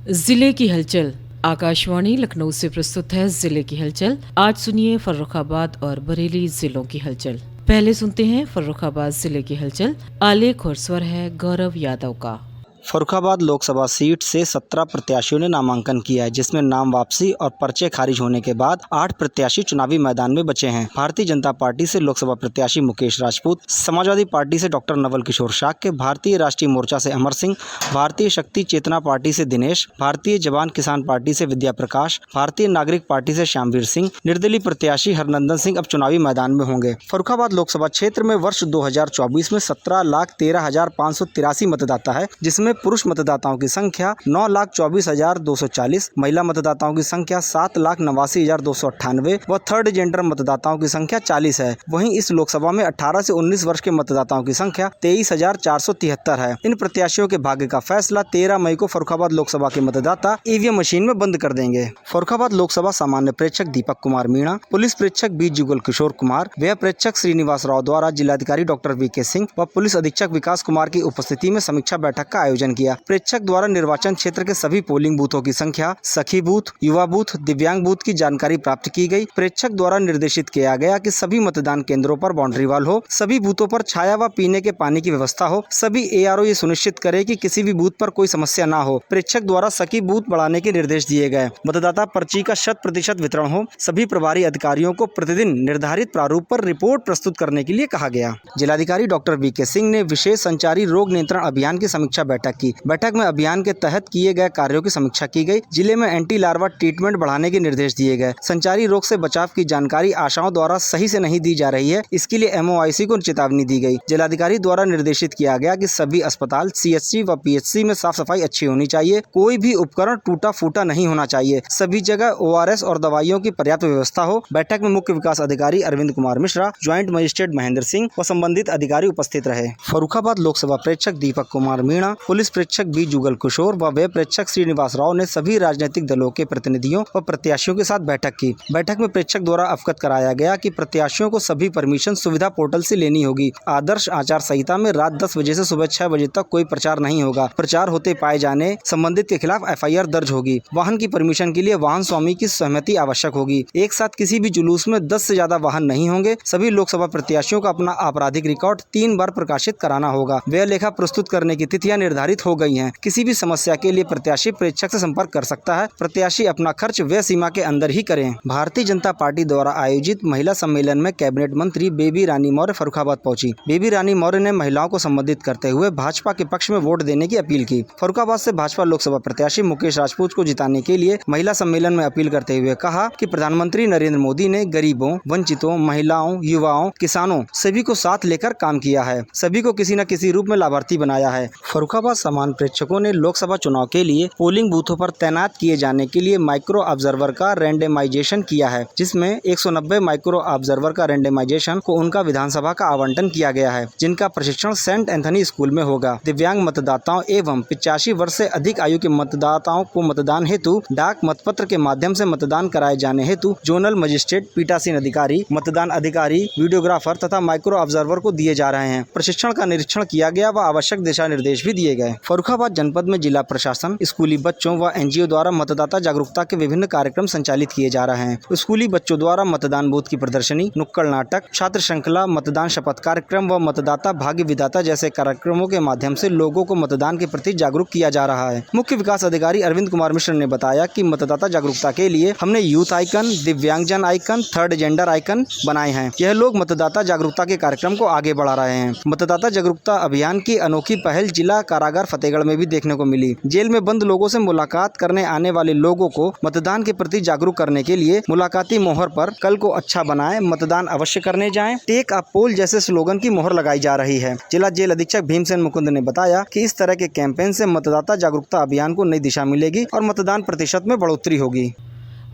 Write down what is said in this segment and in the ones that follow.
जिले की हलचल। आकाशवाणी लखनऊ से प्रस्तुत है जिले की हलचल। आज सुनिए फर्रुखाबाद और बरेली जिलों की हलचल। पहले सुनते हैं फर्रुखाबाद जिले की हलचल। आलेख और स्वर है गौरव यादव का। फर्रुखाबाद लोकसभा सीट से 17 प्रत्याशियों ने नामांकन किया है, जिसमें नाम वापसी और पर्चे खारिज होने के बाद 8 प्रत्याशी चुनावी मैदान में बचे हैं। भारतीय जनता पार्टी से लोकसभा प्रत्याशी मुकेश राजपूत, समाजवादी पार्टी से डॉक्टर नवल किशोर शाक्य, भारतीय राष्ट्रीय मोर्चा से अमर सिंह, भारतीय शक्ति चेतना पार्टी से दिनेश, भारतीय जवान किसान पार्टी से विद्या प्रकाश, भारतीय नागरिक पार्टी से श्यामवीर सिंह, निर्दलीय प्रत्याशी हरनंदन सिंह अब चुनावी मैदान में होंगे। फर्रुखाबाद लोकसभा क्षेत्र में वर्ष 2024 में 17,13,583 मतदाता है, जिसमें पुरुष मतदाताओं की संख्या 9,24,240, महिला मतदाताओं की संख्या 7,89,298 व थर्ड जेंडर मतदाताओं की संख्या 40 है। वहीं इस लोकसभा में 18 से 19 वर्ष के मतदाताओं की संख्या 23,473 है। इन प्रत्याशियों के भाग्य का फैसला 13 मई को फर्रुखाबाद लोकसभा के मतदाता ईवीएम मशीन में बंद कर देंगे। फर्रुखाबाद लोकसभा सामान्य प्रेक्षक दीपक कुमार मीणा, पुलिस प्रेक्षक बी जुगल किशोर कुमार, व्यय प्रेक्षक श्रीनिवास राव द्वारा जिलाधिकारी डॉक्टर वीके सिंह व पुलिस अधीक्षक विकास कुमार की उपस्थिति में समीक्षा बैठक का आयोजन किया। प्रेक्षक द्वारा निर्वाचन क्षेत्र के सभी पोलिंग बूथों की संख्या, सखी बूथ, युवा बूथ, दिव्यांग बूथ की जानकारी प्राप्त की गई। प्रेक्षक द्वारा निर्देशित किया गया कि सभी मतदान केंद्रों पर बाउंड्री वॉल हो, सभी बूथों पर छाया व पीने के पानी की व्यवस्था हो, सभी एआरओ ये सुनिश्चित करे कि किसी भी बूथ पर कोई समस्या न हो। प्रेक्षक द्वारा सखी बूथ बढ़ाने के निर्देश दिए गए। मतदाता पर्ची का 100% वितरण हो। सभी प्रभारी अधिकारियों को प्रतिदिन निर्धारित प्रारूप पर रिपोर्ट प्रस्तुत करने के लिए कहा गया। जिलाधिकारी डॉक्टर वीके सिंह ने विशेष संचारी रोग नियंत्रण अभियान की समीक्षा बैठक की। बैठक में अभियान के तहत किए गए कार्यों की समीक्षा की गई। जिले में एंटी लार्वा ट्रीटमेंट बढ़ाने के निर्देश दिए गए। संचारी रोग से बचाव की जानकारी आशाओं द्वारा सही से नहीं दी जा रही है, इसके लिए एमओआईसी को चेतावनी दी गई। जिलाधिकारी द्वारा निर्देशित किया गया कि सभी अस्पताल, सीएचसी व पीएचसी में साफ सफाई अच्छी होनी चाहिए। कोई भी उपकरण टूटा फूटा नहीं होना चाहिए। सभी जगह ओआरएस और दवाइयों की पर्याप्त व्यवस्था हो। बैठक में मुख्य विकास अधिकारी अरविंद कुमार मिश्रा, ज्वाइंट मजिस्ट्रेट महेंद्र सिंह व संबंधित अधिकारी उपस्थित रहे। फर्रुखाबाद लोकसभा प्रेक्षक दीपक कुमार मीणा, पुलिस प्रेक्षक बी जुगल किशोर व व्यय प्रेक्षक श्रीनिवास राव ने सभी राजनीतिक दलों के प्रतिनिधियों व प्रत्याशियों के साथ बैठक की। बैठक में प्रेक्षक द्वारा अवगत कराया गया कि प्रत्याशियों को सभी परमिशन सुविधा पोर्टल से लेनी होगी। आदर्श आचार संहिता में रात 10 बजे से सुबह 6 बजे तक कोई प्रचार नहीं होगा। प्रचार होते पाए जाने संबंधित के खिलाफ एफआईआर दर्ज होगी। वाहन की परमिशन के लिए वाहन स्वामी की सहमति आवश्यक होगी। एक साथ किसी भी जुलूस में 10 से ज्यादा वाहन नहीं होंगे। सभी लोकसभा प्रत्याशियों का अपना आपराधिक रिकॉर्ड 3 बार प्रकाशित कराना होगा। व्यय लेखा प्रस्तुत करने की तिथियां निर्धारित हो गई हैं। किसी भी समस्या के लिए प्रत्याशी प्रेक्षक से संपर्क कर सकता है। प्रत्याशी अपना खर्च व्यय सीमा के अंदर ही करें। भारतीय जनता पार्टी द्वारा आयोजित महिला सम्मेलन में कैबिनेट मंत्री बेबी रानी मौर्य फर्रुखाबाद पहुंची। बेबी रानी मौर्य ने महिलाओं को संबोधित करते हुए भाजपा के पक्ष में वोट देने की अपील की। फर्रुखाबाद से भाजपा लोकसभा प्रत्याशी मुकेश राजपूत को जिताने के लिए महिला सम्मेलन में अपील करते हुए कहा कि प्रधानमंत्री नरेंद्र मोदी ने गरीबों, वंचितों, महिलाओं, युवाओं, किसानों सभी को साथ लेकर काम किया है। सभी को किसी न किसी रूप में लाभार्थी बनाया है। फर्रुखाबाद सामान्य प्रेक्षकों ने लोकसभा चुनाव के लिए पोलिंग बूथों पर तैनात किए जाने के लिए माइक्रो ऑब्जर्वर का रेंडमाइजेशन किया है, जिसमें 190 माइक्रो ऑब्जर्वर का रेंडमाइजेशन को उनका विधानसभा का आवंटन किया गया है, जिनका प्रशिक्षण सेंट एंथनी स्कूल में होगा। दिव्यांग मतदाताओं एवं 85 वर्ष से अधिक आयु के मतदाताओं को मतदान हेतु डाक मतपत्र के माध्यम से मतदान कराए जाने हेतु जोनल मजिस्ट्रेट, पीठासीन अधिकारी, मतदान अधिकारी, वीडियोग्राफर तथा माइक्रो ऑब्जर्वर को दिए जा रहे हैं। प्रशिक्षण का निरीक्षण किया गया व आवश्यक दिशा निर्देश भी दिए गए। फर्रुखाबाद जनपद में जिला प्रशासन, स्कूली बच्चों व एनजीओ द्वारा मतदाता जागरूकता के विभिन्न कार्यक्रम संचालित किए जा रहे हैं। स्कूली बच्चों द्वारा मतदान बूथ की प्रदर्शनी, नुक्कड़ नाटक, छात्र श्रृंखला, मतदान शपथ कार्यक्रम व मतदाता भाग्य विधाता जैसे कार्यक्रमों के माध्यम से लोगों को मतदान के प्रति जागरूक किया जा रहा है। मुख्य विकास अधिकारी अरविंद कुमार मिश्र ने बताया कि मतदाता जागरूकता के लिए हमने यूथ आइकन, दिव्यांगजन आइकन, थर्ड जेंडर आइकन बनाए हैं। यह लोग मतदाता जागरूकता के कार्यक्रम को आगे बढ़ा रहे हैं। मतदाता जागरूकता अभियान की अनोखी पहल जिला कारागार फतेहगढ़ में भी देखने को मिली। जेल में बंद लोगों से मुलाकात करने आने वाले लोगों को मतदान के प्रति जागरूक करने के लिए मुलाकाती मोहर पर कल को अच्छा बनाएं, मतदान अवश्य करने जाएं, टेक अ पोल जैसे स्लोगन की मोहर लगाई जा रही है। जिला जेल अधीक्षक भीमसेन मुकुंद ने बताया कि इस तरह के कैंपेन से मतदाता जागरूकता अभियान को नई दिशा मिलेगी और मतदान प्रतिशत में बढ़ोतरी होगी।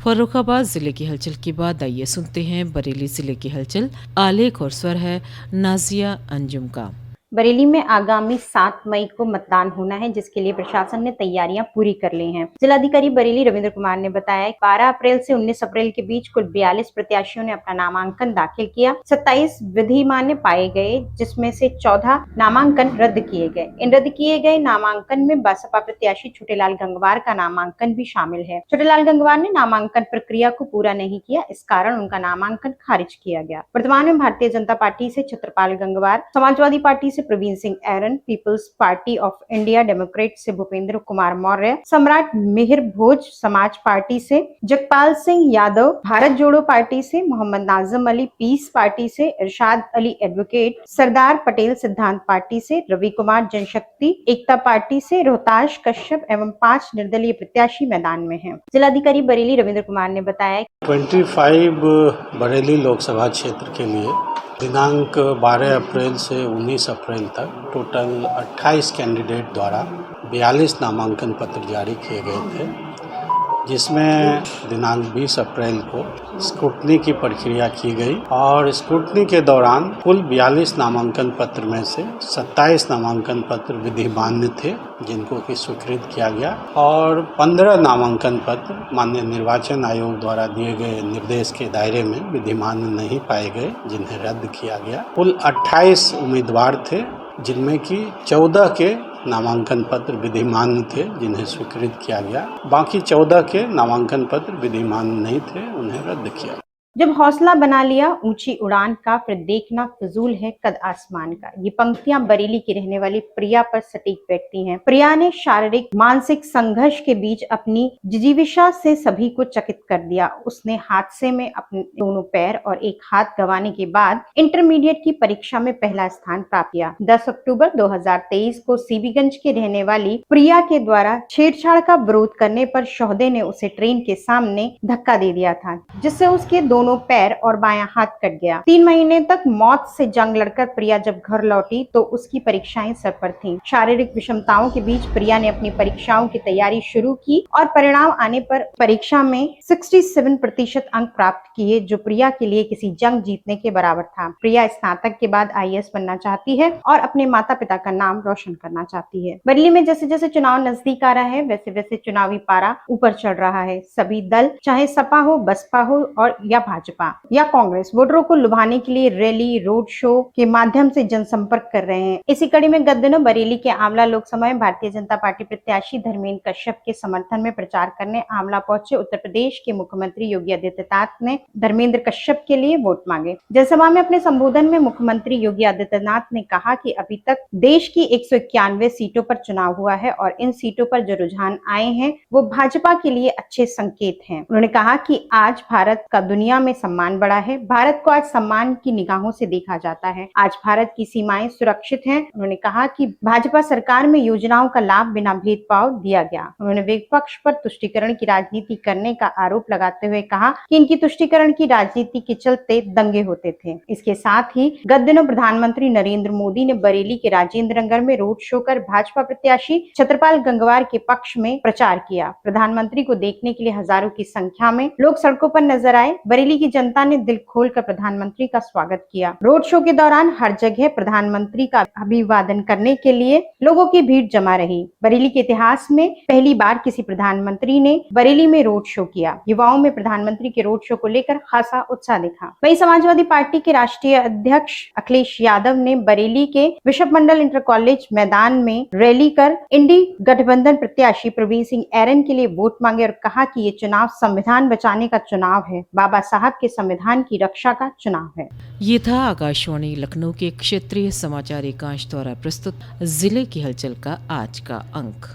फर्रुखाबाद जिले की हलचल के बाद आइए सुनते हैं बरेली जिले की हलचल। आलेख और स्वर है नाजिया अंजुम का। बरेली में आगामी 7 मई को मतदान होना है, जिसके लिए प्रशासन ने तैयारियां पूरी कर ली हैं। जिलाधिकारी बरेली रविंद्र कुमार ने बताया 12 अप्रैल से 19 अप्रैल के बीच कुल 42 प्रत्याशियों ने अपना नामांकन दाखिल किया। 27 विधिमान्य पाए गए, जिसमें से 14 नामांकन रद्द किए गए। इन रद्द किए गए नामांकन में बसपा प्रत्याशी छोटेलाल गंगवार का नामांकन भी शामिल है। छोटेलाल गंगवार ने नामांकन प्रक्रिया को पूरा नहीं किया, इस कारण उनका नामांकन खारिज किया गया। वर्तमान में भारतीय जनता पार्टी से छत्रपाल गंगवार, समाजवादी पार्टी से Praveen Singh Aeron, peoples party of India democrat से भूपेंद्र कुमार मौर्य, सम्राट मिहिर भोज समाज पार्टी से जगपाल सिंह यादव, भारत जोड़ो पार्टी से मोहम्मद नाजम अली, पीस पार्टी से इरशाद अली एडवोकेट, सरदार पटेल सिद्धांत पार्टी से रवि कुमार जनशक्ति एकता पार्टी से रोहताश कश्यप एवं 5 निर्दलीय प्रत्याशी मैदान में हैं। जिलाधिकारी बरेली रविंद्र कुमार ने बताया 25 बरेली लोकसभा क्षेत्र के लिए दिनांक 12 अप्रैल से 19 अप्रैल तक टोटल 28 कैंडिडेट द्वारा 42 नामांकन पत्र जारी किए गए थे, जिसमें दिनांक 20 अप्रैल को स्क्रूटनी की प्रक्रिया की गई और स्क्रूटनी के दौरान कुल 42 नामांकन पत्र में से 27 नामांकन पत्र विधिमान्य थे, जिनको कि स्वीकृत किया गया, और 15 नामांकन पत्र माननीय निर्वाचन आयोग द्वारा दिए गए निर्देश के दायरे में विधिमान्य नहीं पाए गए, जिन्हें रद्द किया गया। कुल 28 उम्मीदवार थे, जिनमें कि 14 के नामांकन पत्र विधिमान्य थे, जिन्हें स्वीकृत किया गया। बाकी 14 के नामांकन पत्र विधिमान्य नहीं थे, उन्हें रद्द किया। जब हौसला बना लिया ऊंची उड़ान का, फिर देखना फजूल है कद आसमान का। ये पंक्तियां बरेली की रहने वाली प्रिया पर सटीक व्यक्ति हैं। प्रिया ने शारीरिक मानसिक संघर्ष के बीच अपनी जिजीविषा से सभी को चकित कर दिया। उसने हादसे में अपने दोनों पैर और एक हाथ गंवाने के बाद इंटरमीडिएट की परीक्षा में पहला स्थान प्राप्त किया। 10 अक्टूबर 2023 को सीबीगंज के रहने वाली प्रिया के द्वारा छेड़छाड़ का विरोध करने पर शोहदे ने उसे ट्रेन के सामने धक्का दे दिया था, जिससे उसके दोनों पैर और बायां हाथ कट गया। 3 महीने तक मौत से जंग लड़कर प्रिया जब घर लौटी तो उसकी परीक्षाएं सर पर थीं। शारीरिक विषमताओं के बीच प्रिया ने अपनी परीक्षाओं की तैयारी शुरू की और परिणाम आने पर परीक्षा में 67% अंक प्राप्त किए, जो प्रिया के लिए किसी जंग जीतने के बराबर था। प्रिया स्नातक के बाद IAS बनना चाहती है और अपने माता पिता का नाम रोशन करना चाहती है। बरेली में जैसे जैसे चुनाव नजदीक आ रहा है, वैसे वैसे चुनावी पारा ऊपर चढ़ रहा है। सभी दल, चाहे सपा हो, बसपा हो और या भाजपा या कांग्रेस, वोटरों को लुभाने के लिए रैली, रोड शो के माध्यम से जनसंपर्क कर रहे हैं। इसी कड़ी में गत दिनों बरेली के आंवला लोकसभा में भारतीय जनता पार्टी प्रत्याशी धर्मेंद्र कश्यप के समर्थन में प्रचार करने आंवला पहुंचे उत्तर प्रदेश के मुख्यमंत्री योगी आदित्यनाथ ने धर्मेंद्र कश्यप के लिए वोट मांगे। जनसभा में अपने संबोधन में मुख्यमंत्री योगी आदित्यनाथ ने कहा कि अभी तक देश की 191 सीटों पर चुनाव हुआ है और इन सीटों पर जो रुझान आए हैं वो भाजपा के लिए अच्छे संकेत हैं। उन्होंने कहा कि आज भारत का दुनिया में सम्मान बढ़ा है। भारत को आज सम्मान की निगाहों से देखा जाता है। आज भारत की सीमाएं सुरक्षित हैं। उन्होंने कहा कि भाजपा सरकार में योजनाओं का लाभ बिना भेदभाव दिया गया। उन्होंने विपक्ष पर तुष्टीकरण की राजनीति करने का आरोप लगाते हुए कहा कि इनकी तुष्टीकरण की राजनीति के चलते दंगे होते थे। इसके साथ ही गत दिनों प्रधानमंत्री नरेंद्र मोदी ने बरेली के राजेंद्र नगर में रोड शो कर भाजपा प्रत्याशी छत्रपाल गंगवार के पक्ष में प्रचार किया। प्रधानमंत्री को देखने के लिए हजारों की संख्या में लोग सड़कों पर नजर आए। बरेली की जनता ने दिल खोलकर प्रधानमंत्री का स्वागत किया। रोड शो के दौरान हर जगह प्रधानमंत्री का अभिवादन करने के लिए लोगों की भीड़ जमा रही। बरेली के इतिहास में पहली बार किसी प्रधानमंत्री ने बरेली में रोड शो किया। युवाओं में प्रधानमंत्री के रोड शो को लेकर खासा उत्साह दिखा। वहीं समाजवादी पार्टी के राष्ट्रीय अध्यक्ष अखिलेश यादव ने बरेली के बिशप मंडल इंटर कॉलेज मैदान में रैली कर इंडी गठबंधन प्रत्याशी प्रवीण सिंह एरन के लिए वोट मांगे और कहा कि ये चुनाव संविधान बचाने का चुनाव है, बाबा साहब के संविधान की रक्षा का चुनाव है। ये था आकाशवाणी लखनऊ के क्षेत्रीय समाचार एकांश द्वारा प्रस्तुत जिले की हलचल का आज का अंक।